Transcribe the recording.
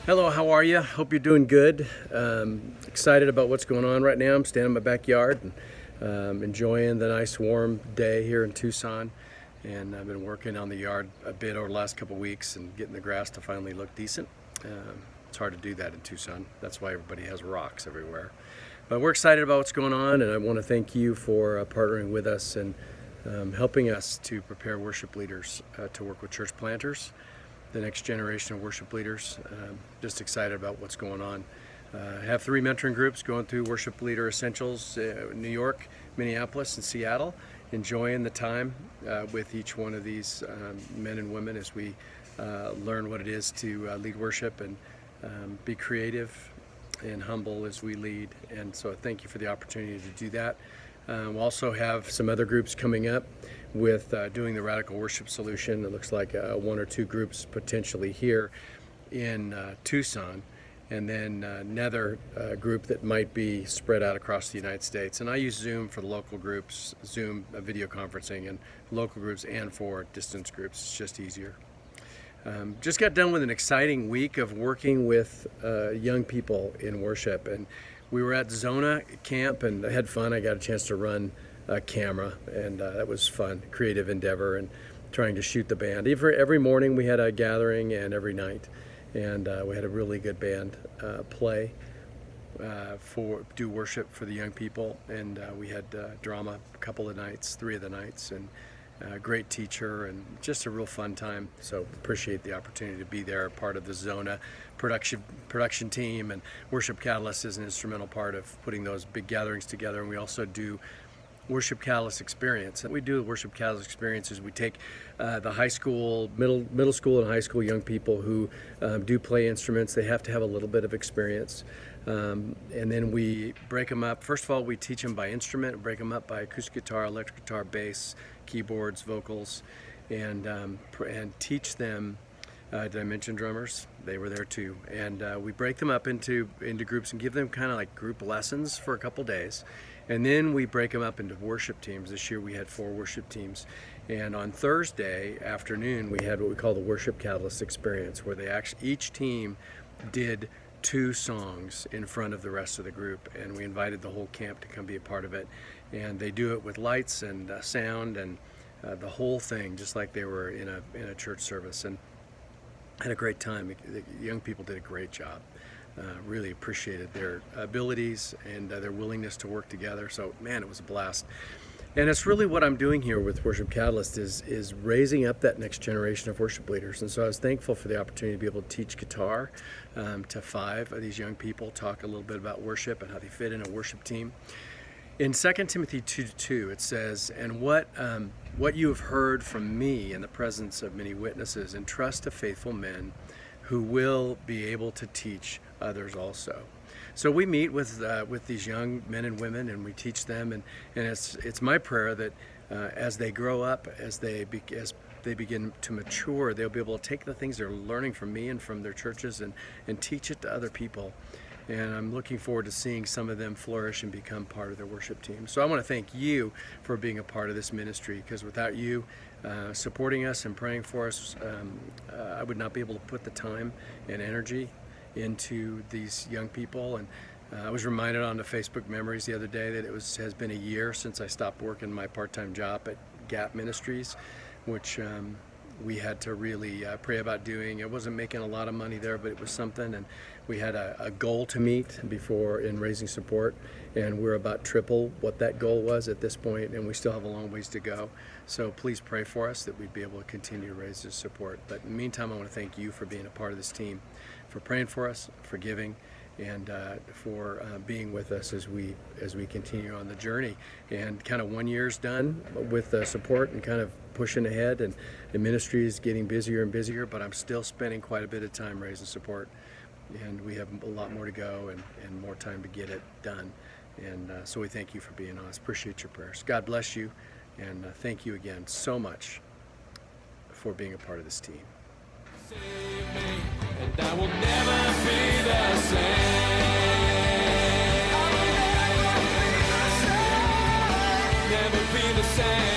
Hello, how are you? Hope you're doing good. Excited about what's going on right now. I'm standing in my backyard and enjoying the nice warm day here in Tucson. And I've been working on the yard a bit over the last couple weeks and getting the grass to finally look decent. It's hard to do that in Tucson. That's why everybody has rocks everywhere. But we're excited about what's going on, and I want to thank you for partnering with us and helping us to prepare worship leaders to work with church planters, the next generation of worship leaders. Just excited about what's going on. I have 3 mentoring groups going through Worship Leader Essentials, New York, Minneapolis, and Seattle. Enjoying the time with each one of these men and women as we learn what it is to lead worship and be creative and humble as we lead. And so thank you for the opportunity to do that. We'll also have some other groups coming up with doing the Radical Worship Solution. It looks like 1 or 2 groups potentially here in Tucson, and then another group that might be spread out across the United States. And I use Zoom for the local groups, Zoom video conferencing, and local groups and for distance groups. It's just easier. Just got done with an exciting week of working with young people in worship, and we were at Zona Camp and I had fun. I got a chance to run a camera, and that was fun, creative endeavor, and trying to shoot the band. Every morning we had a gathering, and every night, and we had a really good band play do worship for the young people, and we had drama a couple of nights, 3 of the nights, and great teacher, and just a real fun time. So appreciate the opportunity to be there, part of the Zona production team, and Worship Catalyst is an instrumental part of putting those big gatherings together. And we also do Worship Catalyst Experience. And we do the Worship Catalyst Experience is we take the high school, middle school and high school young people who do play instruments. They have to have a little bit of experience. And then we break them up. First of all, we teach them by instrument, break them up by acoustic guitar, electric guitar, bass, keyboards, vocals, and teach them. Did I mention drummers? They were there too. And we break them up into groups and give them kind of like group lessons for a couple days. And then we break them up into worship teams. This year we had 4 worship teams. And on Thursday afternoon, we had what we call the Worship Catalyst Experience, where each team did 2 songs in front of the rest of the group. And we invited the whole camp to come be a part of it. And they do it with lights and sound and the whole thing, just like they were in a church service. And had a great time. The young people did a great job. Really appreciated their abilities and their willingness to work together. So man, it was a blast. And it's really what I'm doing here with Worship Catalyst is raising up that next generation of worship leaders. And so I was thankful for the opportunity to be able to teach guitar to 5 of these young people, talk a little bit about worship and how they fit in a worship team. In 2 Timothy 2:2, it says, "And what you have heard from me in the presence of many witnesses, entrust to faithful men who will be able to teach others also." So we meet with these young men and women, and we teach them, and it's my prayer that as they grow up, as they begin to mature, they'll be able to take the things they're learning from me and from their churches and teach it to other people. And I'm looking forward to seeing some of them flourish and become part of their worship team. So I want to thank you for being a part of this ministry, because without you supporting us and praying for us, I would not be able to put the time and energy into these young people. And I was reminded on the Facebook memories the other day that has been a year since I stopped working my part-time job at Gap Ministries, which we had to really pray about doing. I wasn't making a lot of money there, but it was something, and we had a goal to meet before in raising support, and we're about triple what that goal was at this point, and we still have a long ways to go. So please pray for us that we'd be able to continue to raise this support. But in the meantime, I want to thank you for being a part of this team, for praying for us, for giving, and for being with us as we continue on the journey. And kind of 1 year's done with support and kind of pushing ahead, and the ministry is getting busier and busier, but I'm still spending quite a bit of time raising support, and we have a lot more to go and more time to get it done. And so we thank you for being on us. Appreciate your prayers. God bless you, and thank you again so much for being a part of this team. Save me, and I will never be the same. Never be the same.